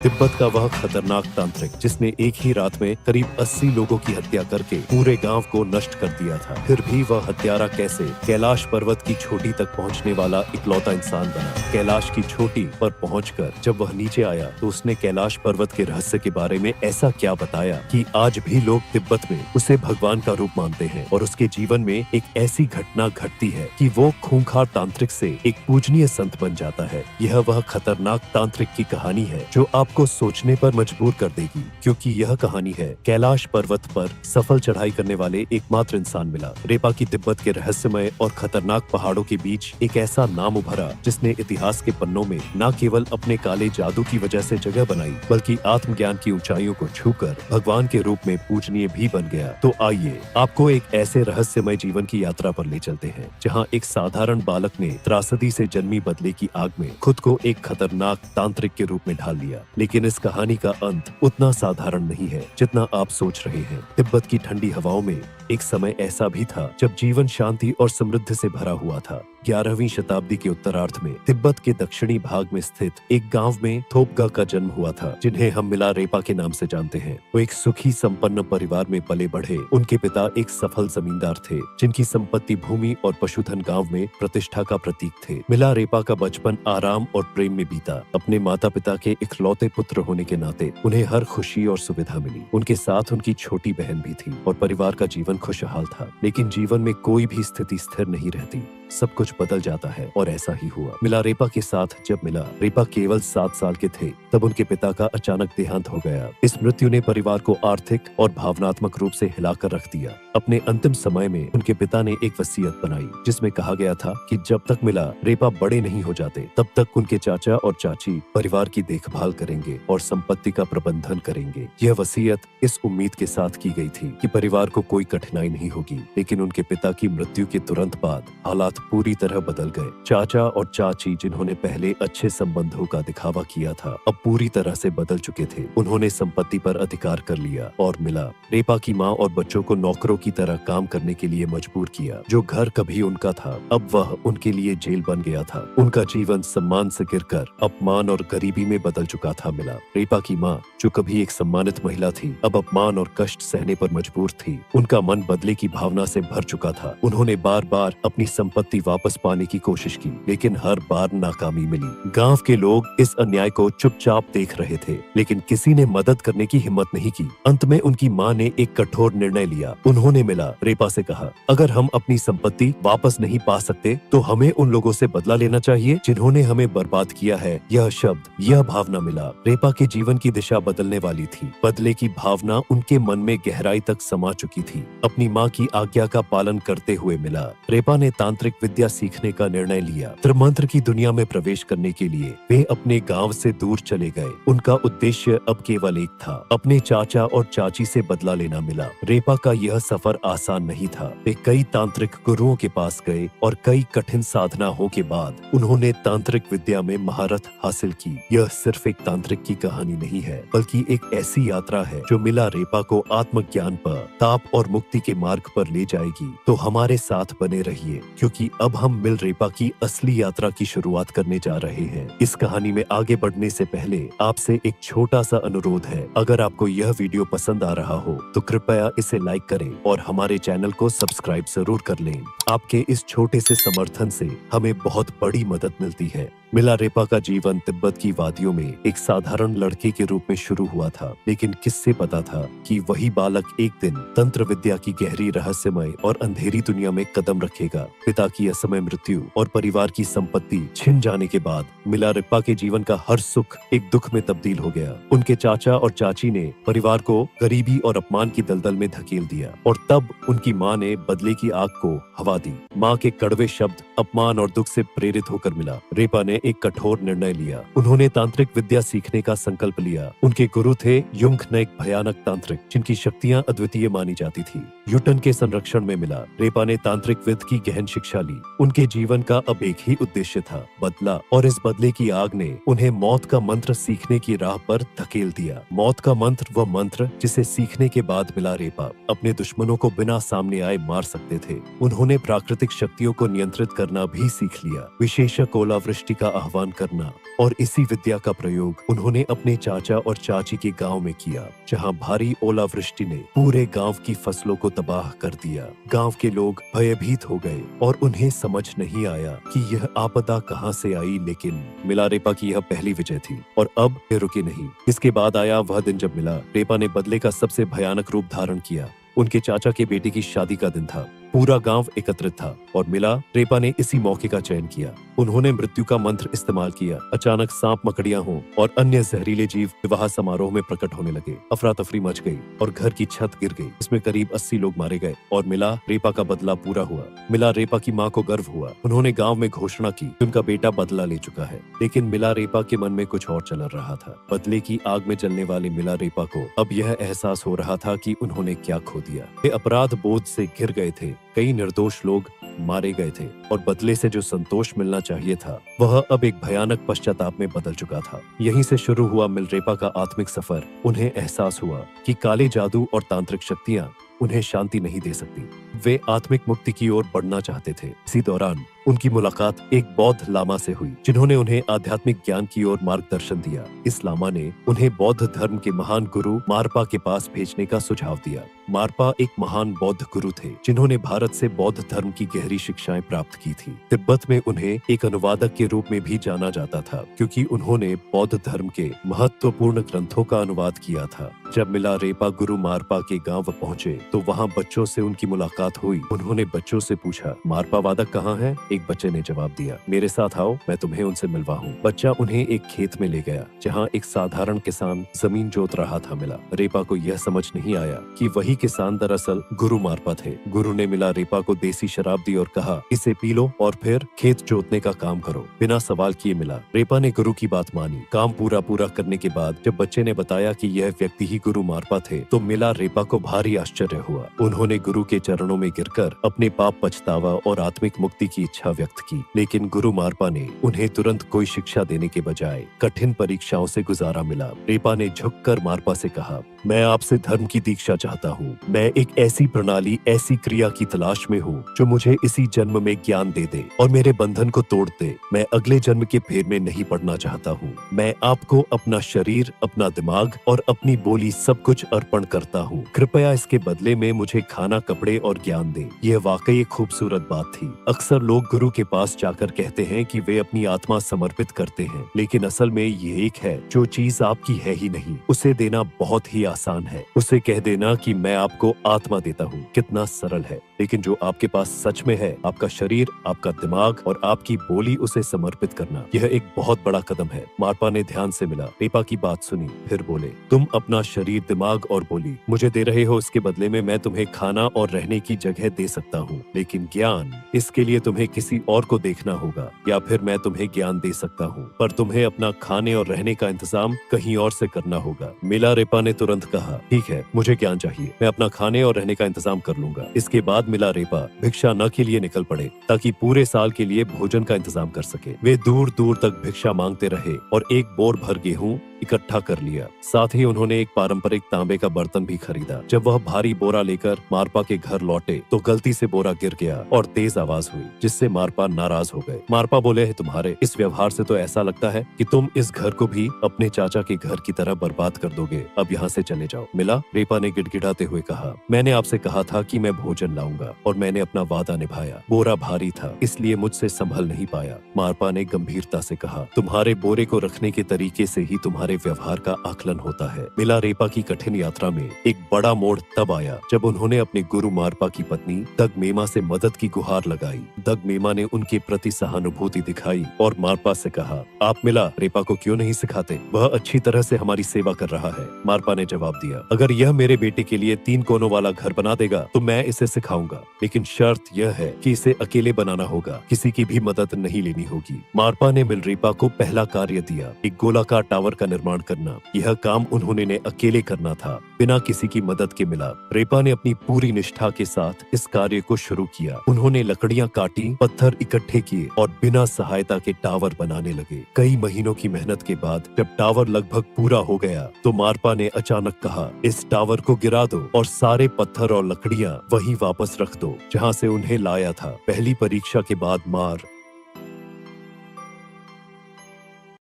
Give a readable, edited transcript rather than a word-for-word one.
तिब्बत का वह खतरनाक तांत्रिक जिसने एक ही रात में करीब 80 लोगों की हत्या करके पूरे गांव को नष्ट कर दिया था। फिर भी वह हत्यारा कैसे कैलाश पर्वत की चोटी तक पहुंचने वाला इकलौता इंसान बना। कैलाश की चोटी पर पहुंचकर जब वह नीचे आया तो उसने कैलाश पर्वत के रहस्य के बारे में ऐसा क्या बताया कि आज भी लोग तिब्बत में उसे भगवान का रूप मानते हैं और उसके जीवन में एक ऐसी घटना घटती है कि वो खूंखार तांत्रिक से एक पूजनीय संत बन जाता है। यह वह खतरनाक तांत्रिक की कहानी है जो आपको सोचने पर मजबूर कर देगी, क्योंकि यह कहानी है कैलाश पर्वत पर सफल चढ़ाई करने वाले एकमात्र इंसान मिला रेपा की तिब्बत के रहस्यमय और खतरनाक पहाड़ों के बीच एक ऐसा नाम उभरा जिसने इतिहास के पन्नों में न केवल अपने काले जादू की वजह से जगह बनाई बल्कि आत्मज्ञान की ऊंचाइयों को छूकर भगवान के रूप में पूजनीय भी बन गया। तो आइए आपको एक ऐसे रहस्यमय जीवन की यात्रा पर ले चलते हैं जहाँ एक साधारण बालक ने त्रासदी से जन्मी बदले की आग में खुद को एक खतरनाक तांत्रिक के रूप में ढाल लिया। लेकिन इस कहानी का अंत उतना साधारण नहीं है जितना आप सोच रहे हैं। तिब्बत की ठंडी हवाओं में एक समय ऐसा भी था जब जीवन शांति और समृद्धि से भरा हुआ था। 11वीं शताब्दी के उत्तरार्ध में तिब्बत के दक्षिणी भाग में स्थित एक गांव में थोपगा का जन्म हुआ था, जिन्हें हम मिला रेपा के नाम से जानते हैं। वो एक सुखी संपन्न परिवार में पले बढ़े। उनके पिता एक सफल जमींदार थे जिनकी संपत्ति भूमि और पशुधन गांव में प्रतिष्ठा का प्रतीक थे। मिला रेपा का बचपन आराम और प्रेम में बीता। अपने माता पिता के इकलौते पुत्र होने के नाते उन्हें हर खुशी और सुविधा मिली। उनके साथ उनकी छोटी बहन भी थी और परिवार का जीवन खुशहाल था। लेकिन जीवन में कोई भी स्थिति स्थिर नहीं रहती, सब कुछ बदल जाता है और ऐसा ही हुआ। मिला रेपा के साथ जब मिला रेपा केवल 7 साल के थे तब उनके पिता का अचानक देहांत हो गया। इस मृत्यु ने परिवार को आर्थिक और भावनात्मक रूप से हिलाकर रख दिया। अपने अंतिम समय में उनके पिता ने एक वसीयत बनाई जिसमें कहा गया था कि जब तक मिला रेपा बड़े नहीं हो जाते तब तक उनके चाचा और चाची परिवार की देखभाल करेंगे और संपत्ति का प्रबंधन करेंगे। यह वसीयत इस उम्मीद के साथ की गई थी कि परिवार को कोई कठिनाई नहीं होगी। लेकिन उनके पिता की मृत्यु के तुरंत बाद हालात पूरी तरह बदल गए। चाचा और चाची जिन्होंने पहले अच्छे संबंधों का दिखावा किया था अब पूरी तरह से बदल चुके थे। उन्होंने संपत्ति पर अधिकार कर लिया और मिला रेपा की माँ और बच्चों को नौकरों की तरह काम करने के लिए मजबूर किया। जो घर कभी उनका था अब वह उनके लिए जेल बन गया था। उनका जीवन सम्मान से गिरकर अपमान और गरीबी में बदल चुका था। मिला रेपा की माँ जो कभी एक सम्मानित महिला थी अब अपमान और कष्ट सहने पर मजबूर थी। उनका मन बदले की भावना से भर चुका था। उन्होंने बार बार अपनी संपत्ति वापस पाने की कोशिश की लेकिन हर बार नाकामी मिली। गांव के लोग इस अन्याय को चुपचाप देख रहे थे लेकिन किसी ने मदद करने की हिम्मत नहीं की। अंत में उनकी माँ ने एक कठोर निर्णय लिया। उन्होंने मिला रेपा से कहा, अगर हम अपनी संपत्ति वापस नहीं पा सकते तो हमें उन लोगों से बदला लेना चाहिए जिन्होंने हमें बर्बाद किया है। यह शब्द, यह भावना मिला रेपा के जीवन की दिशा बदलने वाली थी। बदले की भावना उनके मन में गहराई तक समा चुकी थी। अपनी माँ की आज्ञा का पालन करते हुए मिला रेपा ने तांत्रिक विद्या सीखने का निर्णय लिया। त्रिमंत्र की दुनिया में प्रवेश करने के लिए वे अपने गांव से दूर चले गए। उनका उद्देश्य अब केवल एक था, अपने चाचा और चाची से बदला लेना। मिला रेपा का यह सफर आसान नहीं था। वे कई तांत्रिक गुरुओं के पास गए और कई कठिन साधनाओं के बाद उन्होंने तांत्रिक विद्या में महारत हासिल की। यह सिर्फ एक तांत्रिक की कहानी नहीं है बल्कि एक ऐसी यात्रा है जो मिला रेपा को आत्मज्ञान पर, ताप और मुक्ति के मार्ग पर ले जाएगी। तो हमारे साथ बने रहिए क्योंकि अब हम मिल रेपा की असली यात्रा की शुरुआत करने जा रहे हैं। इस कहानी में आगे बढ़ने से पहले आपसे एक छोटा सा अनुरोध है। अगर आपको यह वीडियो पसंद आ रहा हो तो कृपया इसे लाइक करें और हमारे चैनल को सब्सक्राइब जरूर कर लें। आपके इस छोटे से समर्थन से हमें बहुत बड़ी मदद मिलती है। मिला रेपा का जीवन तिब्बत की वादियों में एक साधारण लड़के के रूप में शुरू हुआ था, लेकिन किससे पता था कि वही बालक एक दिन तंत्र विद्या की गहरी रहस्यमय और अंधेरी दुनिया में कदम रखेगा। पिता की असमय मृत्यु और परिवार की संपत्ति छिन जाने के बाद मिला रेपा के जीवन का हर सुख एक दुख में तब्दील हो गया। उनके चाचा और चाची ने परिवार को गरीबी और अपमान की दलदल में धकेल दिया और तब उनकी माँ ने बदले की आग को हवा दी। माँ के कड़वे शब्द, अपमान और दुख से प्रेरित होकर मिला रेपा ने एक कठोर निर्णय लिया। उन्होंने तांत्रिक विद्या सीखने का संकल्प लिया। उनके गुरु थे युंग ने एक भयानक तांत्रिक जिनकी शक्तियां अद्वितीय मानी जाती थी। यूटन के संरक्षण में मिला रेपा ने तांत्रिक विद्या की गहन शिक्षा ली। उनके जीवन का अब एक ही उद्देश्य था, बदला, और इस बदले की आग ने उन्हें मौत का मंत्र सीखने की राह पर धकेल दिया। मौत का मंत्र, वह मंत्र जिसे सीखने के बाद मिला रेपा अपने दुश्मनों को बिना सामने आए मार सकते थे। उन्होंने प्राकृतिक शक्तियों को नियंत्रित करना भी सीख लिया। विशेषक ओलावृष्टि का का आह्वान करना, और इसी विद्या का प्रयोग उन्होंने अपने चाचा और चाची के गांव में किया, जहां भारी ओलावृष्टि ने पूरे गांव की फसलों को तबाह कर दिया। गांव के लोग भयभीत हो गए और उन्हें समझ नहीं आया कि यह आपदा कहां से आई, लेकिन मिलारेपा की यह पहली विजय थी और अब वे रुके नहीं। इसके बाद आया वह दिन जब मिलारेपा ने बदले का सबसे भयानक रूप धारण किया। उनके चाचा के बेटे की शादी का दिन था। पूरा गांव एकत्रित था और मिलारेपा ने इसी मौके का चयन किया। उन्होंने मृत्यु का मंत्र इस्तेमाल किया। अचानक सांप, मकड़ियां हों और अन्य जहरीले जीव विवाह समारोह में प्रकट होने लगे। अफरा तफरी मच गई और घर की छत गिर गई। इसमें करीब 80 लोग मारे गए और मिलारेपा का बदला पूरा हुआ। मिलारेपा की मां को गर्व हुआ। उन्होंने गांव में घोषणा की कि उनका बेटा बदला ले चुका है। लेकिन मिलारेपा के मन में कुछ और चल रहा था। बदले की आग में जलने वाले मिलारेपा को अब यह एहसास हो रहा था कि उन्होंने क्या खो दिया। वे अपराध बोध से घिर गए थे। कई निर्दोष लोग मारे गए थे और बदले से जो संतोष मिलना चाहिए था वह अब एक भयानक पश्चाताप में बदल चुका था। यहीं से शुरू हुआ मिलारेपा का आत्मिक सफर। उन्हें एहसास हुआ कि काले जादू और तांत्रिक शक्तियां उन्हें शांति नहीं दे सकती। वे आत्मिक मुक्ति की ओर बढ़ना चाहते थे। इसी दौरान उनकी मुलाकात एक बौद्ध लामा से हुई, जिन्होंने उन्हें आध्यात्मिक ज्ञान की ओर मार्गदर्शन दिया। इस लामा ने उन्हें बौद्ध धर्म के महान गुरु मारपा के पास भेजने का सुझाव दिया। मारपा एक महान बौद्ध गुरु थे, जिन्होंने भारत से बौद्ध धर्म की गहरी शिक्षाएं प्राप्त की थी। तिब्बत में उन्हें एक अनुवादक के रूप में भी जाना जाता था, क्योंकि उन्होंने बौद्ध धर्म के महत्वपूर्ण ग्रंथों का अनुवाद किया था। जब मिलारेपा गुरु मारपा के गांव पहुंचे तो वहां बच्चों से उनकी मुलाकात हुई। उन्होंने बच्चों से पूछा, मारपा वादक कहाँ है? एक बच्चे ने जवाब दिया, मेरे साथ आओ, मैं तुम्हें उनसे मिलवाऊं। बच्चा उन्हें एक खेत में ले गया, जहां एक साधारण किसान जमीन जोत रहा था। मिलारेपा को यह समझ नहीं आया कि वही किसान दरअसल गुरु मारपा थे। गुरु ने मिलारेपा को देसी शराब दी और कहा, इसे पी लो और फिर खेत जोतने का काम करो। बिना सवाल किए मिलारेपा ने गुरु की बात मानी। काम पूरा करने के बाद जब बच्चे ने बताया कि यह व्यक्ति ही गुरु मारपा थे, तो मिलारेपा को भारी आश्चर्य हुआ। उन्होंने गुरु के चरणों में गिरकर अपने पाप, पछतावा और आत्मिक मुक्ति की इच्छा व्यक्त की। लेकिन गुरु मारपा ने उन्हें तुरंत कोई शिक्षा देने के बजाय कठिन परीक्षाओं से गुजारा। मिलारेपा ने झुककर मारपा से कहा, मैं आपसे धर्म की दीक्षा चाहता हूँ। मैं एक ऐसी प्रणाली, ऐसी क्रिया की तलाश में हूँ जो मुझे इसी जन्म में ज्ञान दे दे और मेरे बंधन को तोड़ दे। मैं अगले जन्म के फेर में नहीं पड़ना चाहता हूँ। मैं आपको अपना शरीर, अपना दिमाग और अपनी बोली सब कुछ अर्पण करता हूँ। कृपया इसके बदले में मुझे खाना, कपड़े और ज्ञान दे। यह वाकई एक खूबसूरत बात थी। अक्सर लोग गुरु के पास जाकर कहते हैं कि वे अपनी आत्मा समर्पित करते हैं, लेकिन असल में ये एक है जो चीज आपकी है ही नहीं, उसे देना बहुत ही आसान है। उसे कह देना कि मैं आपको आत्मा देता हूँ, कितना सरल है। लेकिन जो आपके पास सच में है, आपका शरीर, आपका दिमाग और आपकी बोली, उसे समर्पित करना, यह एक बहुत बड़ा कदम है। मारपा ने ध्यान से मिलारेपा की बात सुनी, फिर बोले, तुम अपना शरीर, दिमाग और बोली मुझे दे रहे हो, इसके बदले में मैं तुम्हें खाना और रहने की जगह दे सकता हूँ, लेकिन ज्ञान, इसके लिए तुम्हें किसी और को देखना होगा, या फिर मैं तुम्हें ज्ञान दे सकता हूँ, पर तुम्हें अपना खाने और रहने का इंतजाम कहीं और से करना होगा। मिलारेपा ने तुरंत कहा, ठीक है, मुझे ज्ञान चाहिए, मैं अपना खाने और रहने का इंतजाम कर लूंगा। इसके बाद मिलारेपा भिक्षा न के लिए निकल पड़े, ताकि पूरे साल के लिए भोजन का इंतजाम कर सके। वे दूर दूर तक भिक्षा मांगते रहे और एक बोर भर गेहूं इकट्ठा कर लिया। साथ ही उन्होंने एक पारंपरिक तांबे का बर्तन भी खरीदा। जब वह भारी बोरा लेकर मारपा के घर लौटे तो गलती से बोरा गिर गया और तेज आवाज हुई, जिससे मारपा नाराज हो गए। मारपा बोले, तुम्हारे इस व्यवहार से तो ऐसा लगता है कि तुम इस घर को भी अपने चाचा के घर की तरह बर्बाद कर दोगे। अब यहाँ से चले जाओ। मिलारेपा ने गिड़गिड़ाते हुए कहा, मैंने आपसे कहा था कि मैं भोजन लाऊंगा और मैंने अपना वादा निभाया। बोरा भारी था, इसलिए मुझसे संभल नहीं पाया। मारपा ने गंभीरता से कहा, तुम्हारे बोरे को रखने के तरीके से ही तुम्हारे व्यवहार का आकलन होता है। मिलारेपा की कठिन यात्रा में एक बड़ा मोड़ तब आया जब उन्होंने अपने गुरु मारपा की पत्नी दगमेमा से मदद की गुहार लगाई। दगमेमा ने उनके प्रति सहानुभूति दिखाई और मारपा से कहा, आप मिलारेपा को क्यों नहीं सिखाते? वह अच्छी तरह से हमारी सेवा कर रहा है। मारपा ने जवाब दिया, अगर यह मेरे बेटे के लिए 3 कोनों वाला घर बना देगा तो मैं इसे सिखाऊंगा, लेकिन शर्त यह है कि इसे अकेले बनाना होगा, किसी की भी मदद नहीं लेनी होगी। मारपा ने मिलारेपा को पहला कार्य दिया, एक गोलाकार टावर का निर्माण करना। यह काम उन्होंने अकेले करना था, बिना किसी की मदद के। मिलारेपा ने अपनी पूरी निष्ठा के साथ इस कार्य को शुरू किया। उन्होंने लकड़ियां काटी, पत्थर इकट्ठे किए और बिना सहायता के टावर बनाने लगे। कई महीनों की मेहनत के बाद जब टावर लगभग पूरा हो गया तो मारपा ने अचानक कहा, इस टावर को गिरा दो और सारे पत्थर और लकड़ियां वहीं वापस रख दो जहां से उन्हें लाया था। पहली परीक्षा के बाद